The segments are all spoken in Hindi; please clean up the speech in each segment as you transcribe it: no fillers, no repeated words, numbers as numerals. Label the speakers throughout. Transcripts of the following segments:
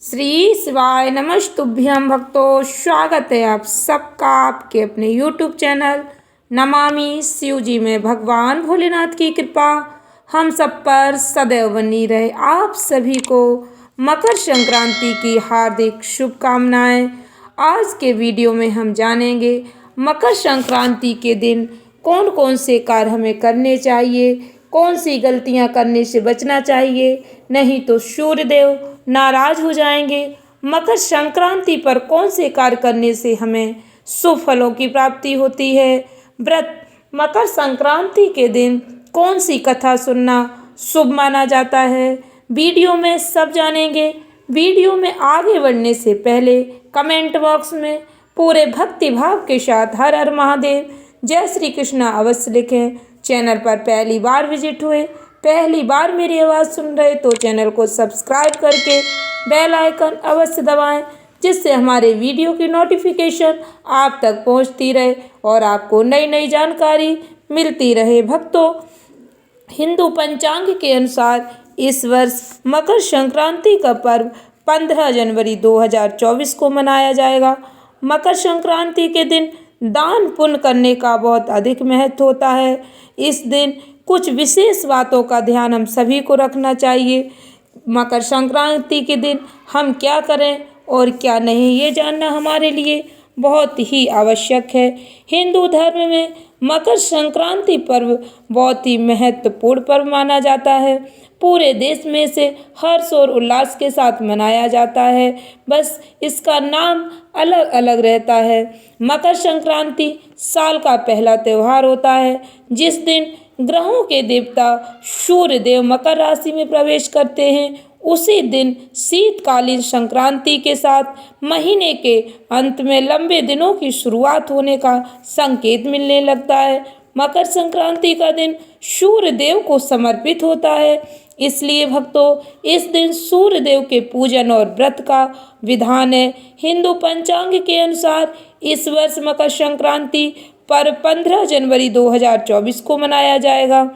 Speaker 1: श्री शिवाय नमस्तुभ्यं भक्तों, स्वागत है आप सबका आपके अपने YouTube चैनल नमामि शिव जी में। भगवान भोलेनाथ की कृपा हम सब पर सदैव बनी रहे। आप सभी को मकर संक्रांति की हार्दिक शुभकामनाएं। आज के वीडियो में हम जानेंगे मकर संक्रांति के दिन कौन कौन से कार्य हमें करने चाहिए, कौन सी गलतियां करने से बचना चाहिए, नहीं तो सूर्यदेव नाराज हो जाएंगे। मकर संक्रांति पर कौन से कार्य करने से हमें शुभ फलों की प्राप्ति होती है। व्रत मकर संक्रांति के दिन कौन सी कथा सुनना शुभ माना जाता है, वीडियो में सब जानेंगे। वीडियो में आगे बढ़ने से पहले कमेंट बॉक्स में पूरे भक्ति भाव के साथ हर हर महादेव, जय श्री कृष्णा अवश्य लिखें। चैनल पर पहली बार विजिट हुए, पहली बार मेरी आवाज़ सुन रहे तो चैनल को सब्सक्राइब करके बेल आइकन अवश्य दबाएं, जिससे हमारे वीडियो की नोटिफिकेशन आप तक पहुंचती रहे और आपको नई नई जानकारी मिलती रहे। भक्तों, हिंदू पंचांग के अनुसार इस वर्ष मकर संक्रांति का पर्व 15 जनवरी 2024 को मनाया जाएगा। मकर संक्रांति के दिन दान पुण्य करने का बहुत अधिक महत्व होता है। इस दिन कुछ विशेष बातों का ध्यान हम सभी को रखना चाहिए। मकर संक्रांति के दिन हम क्या करें और क्या नहीं, ये जानना हमारे लिए बहुत ही आवश्यक है। हिंदू धर्म में मकर संक्रांति पर्व बहुत ही महत्वपूर्ण पर्व माना जाता है। पूरे देश में इसे हर्ष और उल्लास के साथ मनाया जाता है, बस इसका नाम अलग अलग रहता है। मकर संक्रांति साल का पहला त्यौहार होता है, जिस दिन ग्रहों के देवता सूर्य देव मकर राशि में प्रवेश करते हैं। उसी दिन शीतकालीन संक्रांति के साथ महीने के अंत में लंबे दिनों की शुरुआत होने का संकेत मिलने लगता है। मकर संक्रांति का दिन सूर्य देव को समर्पित होता है, इसलिए भक्तों इस दिन सूर्य देव के पूजन और व्रत का विधान है। हिंदू पंचांग के अनुसार इस वर्ष मकर संक्रांति पर 15 जनवरी 2024 को मनाया जाएगा।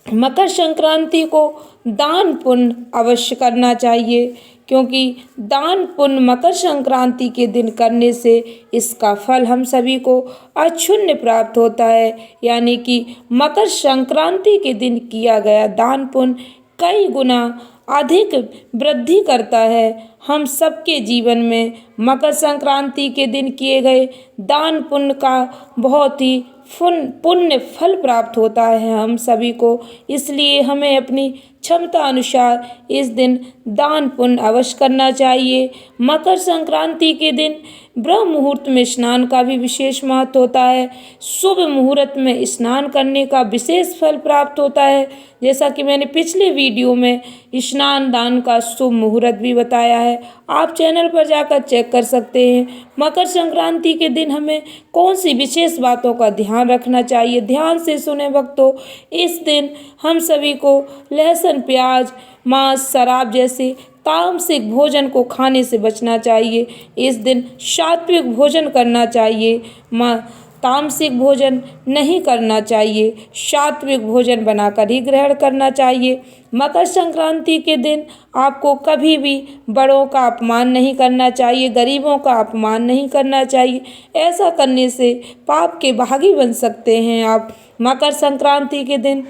Speaker 1: मकर संक्रांति को दान पुण्य अवश्य करना चाहिए, क्योंकि दान पुण्य मकर संक्रांति के दिन करने से इसका फल हम सभी को अक्षुण्य प्राप्त होता है। यानी कि मकर संक्रांति के दिन किया गया दान पुण्य कई गुना अधिक वृद्धि करता है। हम सबके जीवन में मकर संक्रांति के दिन किए गए दान पुण्य का बहुत ही पुण्य फल प्राप्त होता है हम सभी को, इसलिए हमें अपनी क्षमता अनुसार इस दिन दान पुण्य अवश्य करना चाहिए। मकर संक्रांति के दिन ब्रह्म मुहूर्त में स्नान का भी विशेष महत्व होता है। शुभ मुहूर्त में स्नान करने का विशेष फल प्राप्त होता है, जैसा कि मैंने पिछले वीडियो में स्नान दान का शुभ मुहूर्त भी बताया है, आप चैनल पर जाकर चेक कर सकते हैं। मकर संक्रांति के दिन हमें कौन सी विशेष बातों का ध्यान रखना चाहिए, ध्यान से सुने भक्तों। इस दिन हम सभी को लहसुन, प्याज, मांस, शराब जैसे तामसिक भोजन को खाने से बचना चाहिए। इस दिन सात्विक भोजन करना चाहिए, तामसिक भोजन नहीं करना चाहिए, सात्विक भोजन बनाकर ही ग्रहण करना चाहिए। मकर संक्रांति के दिन आपको कभी भी बड़ों का अपमान नहीं करना चाहिए, गरीबों का अपमान नहीं करना चाहिए। ऐसा करने से पाप के भागी बन सकते हैं आप। मकर संक्रांति के दिन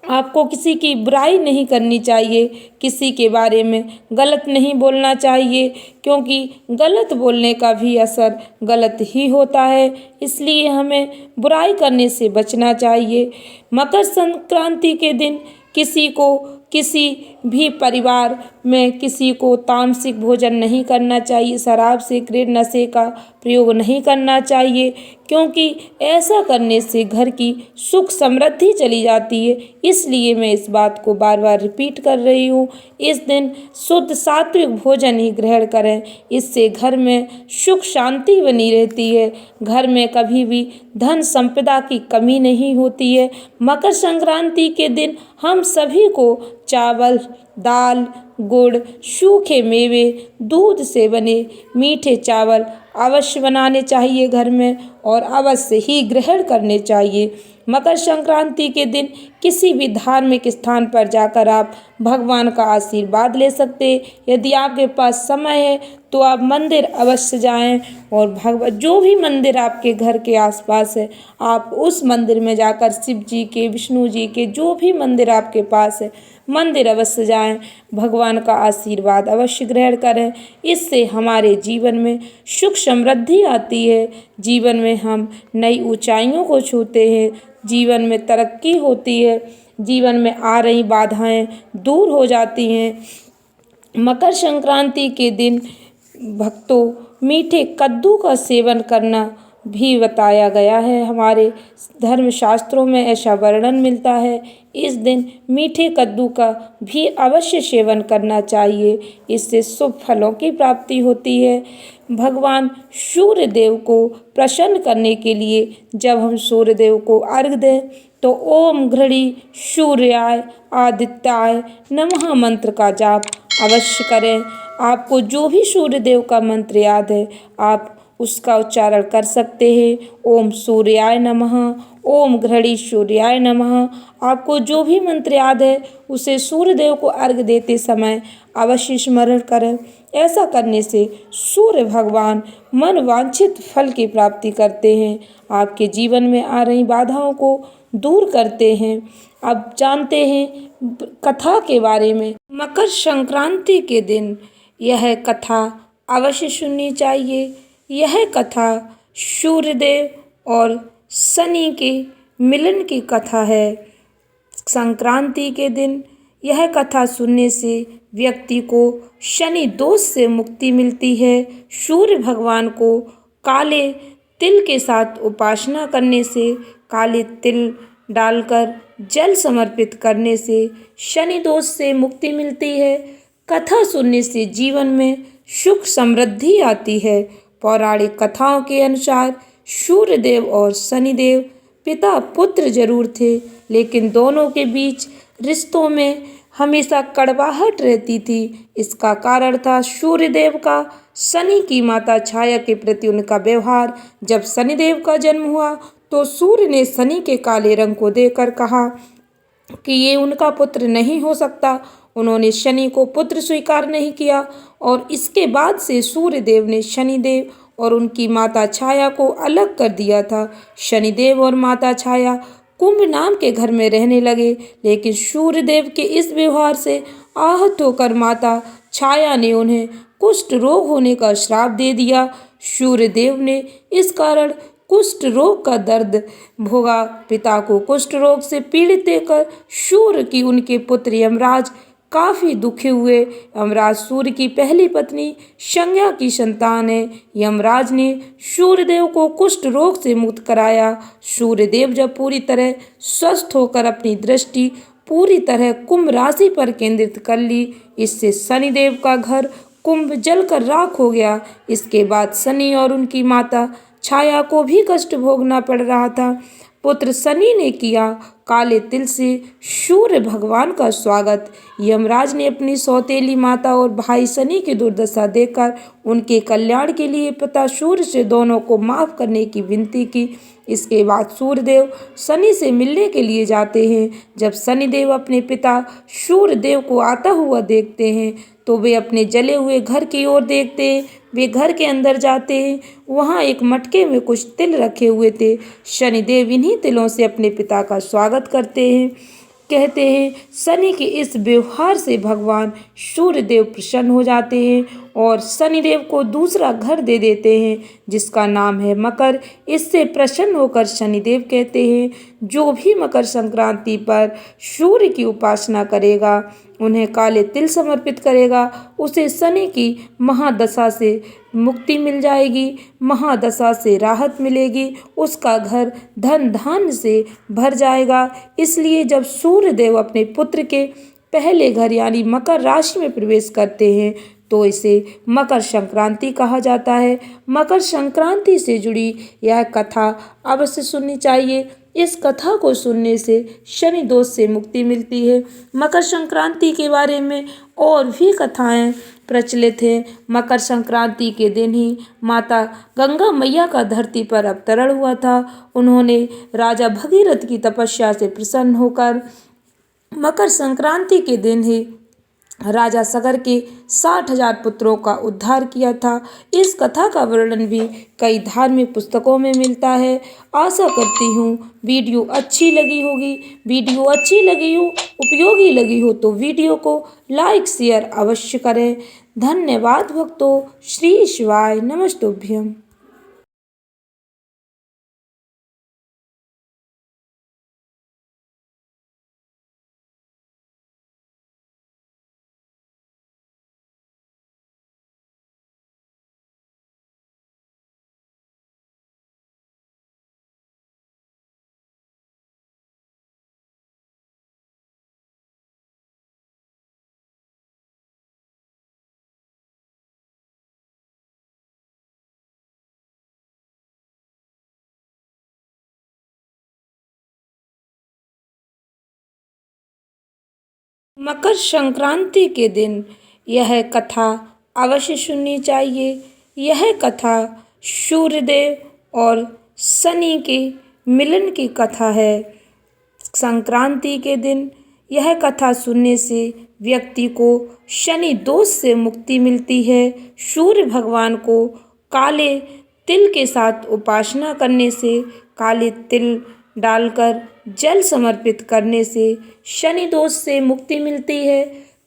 Speaker 1: आपको किसी की बुराई नहीं करनी चाहिए, किसी के बारे में गलत नहीं बोलना चाहिए, क्योंकि गलत बोलने का भी असर गलत ही होता है, इसलिए हमें बुराई करने से बचना चाहिए। मकर संक्रांति के दिन किसी भी परिवार में किसी को तामसिक भोजन नहीं करना चाहिए, शराब सिगरेट नशे का प्रयोग नहीं करना चाहिए, क्योंकि ऐसा करने से घर की सुख समृद्धि चली जाती है। इसलिए मैं इस बात को बार बार रिपीट कर रही हूँ। इस दिन शुद्ध सात्विक भोजन ही ग्रहण करें, इससे घर में सुख शांति बनी रहती है, घर में कभी भी धन संपदा की कमी नहीं होती है। मकर संक्रांति के दिन हम सभी को चावल, दाल, गुड़, सूखे मेवे, दूध से बने मीठे चावल अवश्य बनाने चाहिए घर में और अवश्य ही ग्रहण करने चाहिए। मकर संक्रांति के दिन किसी भी धार्मिक स्थान पर जाकर आप भगवान का आशीर्वाद ले सकते। यदि आपके पास समय है तो आप मंदिर अवश्य जाएं और जो भी मंदिर आपके घर के आसपास है आप उस मंदिर में जाकर शिव जी के, विष्णु जी के, जो भी मंदिर आपके पास है मंदिर अवश्य जाएं, भगवान का आशीर्वाद अवश्य ग्रहण करें। इससे हमारे जीवन में सुख समृद्धि आती है, जीवन में हम नई ऊंचाइयों को छूते हैं, जीवन में तरक्की होती है, जीवन में आ रही बाधाएं दूर हो जाती हैं। मकर संक्रांति के दिन भक्तों मीठे कद्दू का सेवन करना भी बताया गया है। हमारे धर्मशास्त्रों में ऐसा वर्णन मिलता है। इस दिन मीठे कद्दू का भी अवश्य सेवन करना चाहिए, इससे शुभ फलों की प्राप्ति होती है। भगवान सूर्य देव को प्रसन्न करने के लिए जब हम सूर्य देव को अर्घ्य दें तो ओम घृणी सूर्याय आदित्याय नमः मंत्र का जाप अवश्य करें। आपको जो भी सूर्य देव का मंत्र याद है आप उसका उच्चारण कर सकते हैं। ओम सूर्याय नमः, ओम घृणी सूर्याय नमः। आपको जो भी मंत्र याद है उसे सूर्य देव को अर्घ्य देते समय अवश्य स्मरण करें। ऐसा करने से सूर्य भगवान मन वांछित फल की प्राप्ति करते हैं, आपके जीवन में आ रही बाधाओं को दूर करते हैं। अब जानते हैं कथा के बारे में। मकर संक्रांति के दिन यह कथा अवश्य सुननी चाहिए। यह कथा सूर्यदेव और शनि के मिलन की कथा है। संक्रांति के दिन यह कथा सुनने से व्यक्ति को शनि दोष से मुक्ति मिलती है। सूर्य भगवान को काले तिल के साथ उपासना करने से, काले तिल डालकर जल समर्पित करने से शनि दोष से मुक्ति मिलती है। कथा सुनने से जीवन में सुख समृद्धि आती है। पौराणिक कथाओं के अनुसार सूर्यदेव और शनिदेव पिता पुत्र जरूर थे, लेकिन दोनों के बीच रिश्तों में हमेशा कड़वाहट रहती थी। इसका कारण था सूर्यदेव का शनि की माता छाया के प्रति उनका व्यवहार। जब शनिदेव का जन्म हुआ तो सूर्य ने शनि के काले रंग को देखकर कहा कि ये उनका पुत्र नहीं हो सकता। उन्होंने शनि को पुत्र स्वीकार नहीं किया और इसके बाद से सूर्यदेव ने शनिदेव और उनकी माता छाया को अलग कर दिया था। शनिदेव और माता छाया कुंभ नाम के घर में रहने लगे, लेकिन सूर्यदेव के इस व्यवहार से आहत होकर माता छाया ने उन्हें कुष्ठ रोग होने का श्राप दे दिया। सूर्यदेव ने इस कारण कुष्ठ रोग का दर्द भोगा। पिता को कुष्ठ रोग से पीड़ित देखकर सूर्य की उनके पुत्र यमराज काफी दुखी हुए। यमराज सूर्य की पहली पत्नी संज्ञा की संतान है। यमराज ने सूर्यदेव को कुष्ठ रोग से मुक्त कराया। सूर्यदेव जब पूरी तरह स्वस्थ होकर अपनी दृष्टि पूरी तरह कुंभ राशि पर केंद्रित कर ली, इससे शनिदेव का घर कुंभ जलकर राख हो गया। इसके बाद शनि और उनकी माता छाया को भी कष्ट भोगना पड़ रहा था। पुत्र शनि ने किया काले तिल से सूर्य भगवान का स्वागत। यमराज ने अपनी सौतेली माता और भाई शनि की दुर्दशा देखकर उनके कल्याण के लिए पिता सूर्य से दोनों को माफ करने की विनती की। इसके बाद सूर्यदेव शनि से मिलने के लिए जाते हैं। जब शनिदेव अपने पिता सूर्यदेव को आता हुआ देखते हैं तो वे अपने जले हुए घर की ओर देखते हैं। वे घर के अंदर जाते हैं, वहाँ एक मटके में कुछ तिल रखे हुए थे। शनिदेव इन्हीं तिलों से अपने पिता का स्वागत करते हैं। कहते हैं शनि के इस व्यवहार से भगवान सूर्यदेव प्रसन्न हो जाते हैं और शनिदेव को दूसरा घर दे देते हैं जिसका नाम है मकर। इससे प्रसन्न होकर शनिदेव कहते हैं जो भी मकर संक्रांति पर सूर्य की उपासना करेगा, उन्हें काले तिल समर्पित करेगा, उसे शनि की महादशा से मुक्ति मिल जाएगी, महादशा से राहत मिलेगी, उसका घर धन धान्य से भर जाएगा। इसलिए जब सूर्यदेव अपने पुत्र के पहले घर यानी मकर राशि में प्रवेश करते हैं तो इसे मकर संक्रांति कहा जाता है। मकर संक्रांति से जुड़ी यह कथा अवश्य सुननी चाहिए। इस कथा को सुनने से शनि दोष से मुक्ति मिलती है। मकर संक्रांति के बारे में और भी कथाएं प्रचलित हैं। मकर संक्रांति के दिन ही माता गंगा मैया का धरती पर अवतरण हुआ था। उन्होंने राजा भगीरथ की तपस्या से प्रसन्न होकर मकर संक्रांति के दिन ही राजा सगर के 60,000 पुत्रों का उद्धार किया था। इस कथा का वर्णन भी कई धार्मिक पुस्तकों में मिलता है। आशा करती हूँ वीडियो अच्छी लगी होगी। वीडियो अच्छी लगी हो, उपयोगी लगी हो तो वीडियो को लाइक शेयर अवश्य करें। धन्यवाद भक्तों। श्री शिवाय नमस्तुभ्यम। मकर संक्रांति के दिन यह कथा अवश्य सुननी चाहिए। यह कथा सूर्यदेव और शनि के मिलन की कथा है। संक्रांति के दिन यह कथा सुनने से व्यक्ति को शनि दोष से मुक्ति मिलती है। सूर्य भगवान को काले तिल के साथ उपासना करने से, काले तिल डालकर जल समर्पित करने से शनि दोष से मुक्ति मिलती है।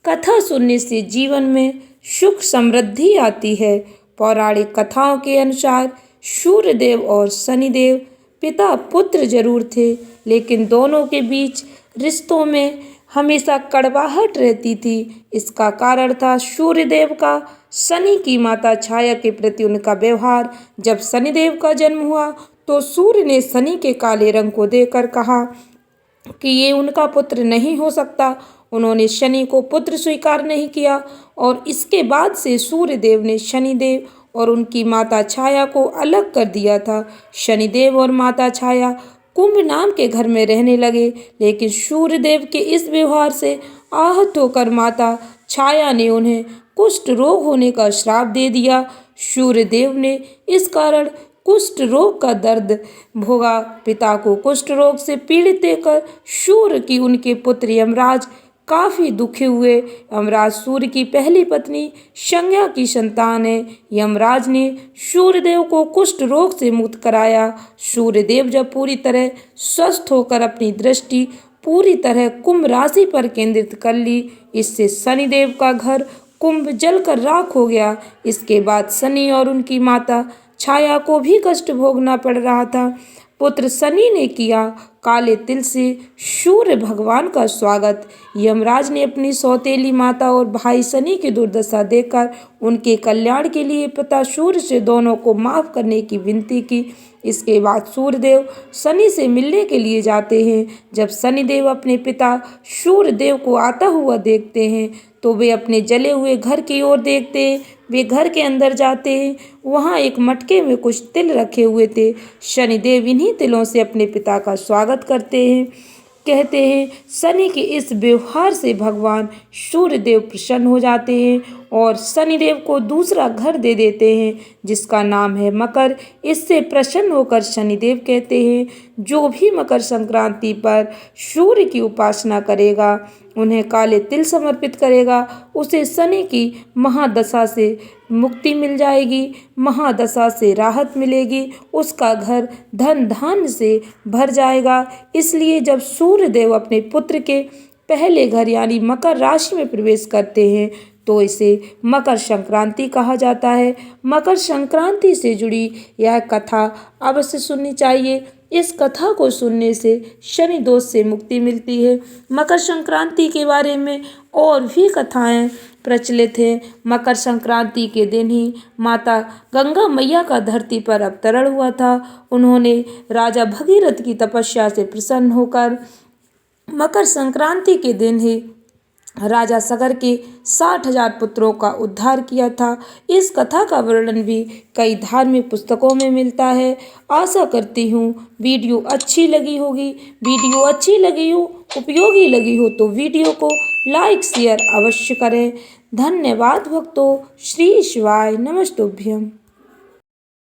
Speaker 1: कथा सुनने से जीवन में सुख समृद्धि आती है। पौराणिक कथाओं के अनुसार सूर्यदेव और शनिदेव पिता पुत्र जरूर थे, लेकिन दोनों के बीच रिश्तों में हमेशा कड़वाहट रहती थी। इसका कारण था सूर्यदेव का शनि की माता छाया के प्रति उनका व्यवहार। जब शनिदेव का जन्म हुआ तो सूर्य ने शनि के काले रंग को देखकर कहा कि ये उनका पुत्र नहीं हो सकता। उन्होंने शनि को पुत्र स्वीकार नहीं किया और इसके बाद से सूर्यदेव ने शनिदेव और उनकी माता छाया को अलग कर दिया था। शनिदेव और माता छाया कुंभ नाम के घर में रहने लगे, लेकिन सूर्यदेव के इस व्यवहार से आहत होकर माता छाया ने उन्हें कुष्ठ रोग होने का श्राप दे दिया। सूर्यदेव ने इस कारण कुष्ठ रोग का दर्द भोगा। पिता को कुष्ठ रोग से पीड़ित देखकर सूर्य की उनके पुत्र यमराज काफी दुखी हुए। यमराज सूर्य की पहली पत्नी संज्ञा की संतान है। यमराज ने सूर्यदेव को कुष्ठ रोग से मुक्त कराया। सूर्यदेव जब पूरी तरह स्वस्थ होकर अपनी दृष्टि पूरी तरह कुंभ राशि पर केंद्रित कर ली, इससे शनिदेव का घर कुंभ जलकर राख हो गया। इसके बाद शनि और उनकी माता छाया को भी कष्ट भोगना पड़ रहा था। पुत्र शनि ने किया काले तिल से सूर्य भगवान का स्वागत। यमराज ने अपनी सौतेली माता और भाई शनि की दुर्दशा देखकर उनके कल्याण के लिए पिता सूर्य से दोनों को माफ करने की विनती की। इसके बाद सूर्यदेव शनि से मिलने के लिए जाते हैं। जब शनिदेव अपने पिता सूर्यदेव को आता हुआ देखते हैं तो वे अपने जले हुए घर की ओर देखते हैं। वे घर के अंदर जाते हैं। वहाँ एक मटके में कुछ तिल रखे हुए थे। शनिदेव इन्हीं तिलों से अपने पिता का स्वागत करते हैं। कहते हैं शनि के इस व्यवहार से भगवान सूर्यदेव प्रसन्न हो जाते हैं और शनिदेव को दूसरा घर दे देते हैं जिसका नाम है मकर। इससे प्रसन्न होकर शनिदेव कहते हैं जो भी मकर संक्रांति पर सूर्य की उपासना करेगा, उन्हें काले तिल समर्पित करेगा, उसे शनि की महादशा से मुक्ति मिल जाएगी, महादशा से राहत मिलेगी, उसका घर धन धान्य से भर जाएगा। इसलिए जब सूर्यदेव अपने पुत्र के पहले घर यानी मकर राशि में प्रवेश करते हैं तो इसे मकर संक्रांति कहा जाता है। मकर संक्रांति से जुड़ी यह कथा अवश्य सुननी चाहिए। इस कथा को सुनने से शनि दोष से मुक्ति मिलती है। मकर संक्रांति के बारे में और भी कथाएं प्रचलित हैं। मकर संक्रांति के दिन ही माता गंगा मैया का धरती पर अवतरण हुआ था। उन्होंने राजा भगीरथ की तपस्या से प्रसन्न होकर मकर संक्रांति के दिन ही राजा सगर के 60,000 पुत्रों का उद्धार किया था। इस कथा का वर्णन भी कई धार्मिक पुस्तकों में मिलता है। आशा करती हूँ वीडियो अच्छी लगी होगी। वीडियो अच्छी लगी हो, उपयोगी लगी हो तो वीडियो को लाइक शेयर अवश्य करें। धन्यवाद भक्तों। श्री शिवाय नमस्तुभ्यम।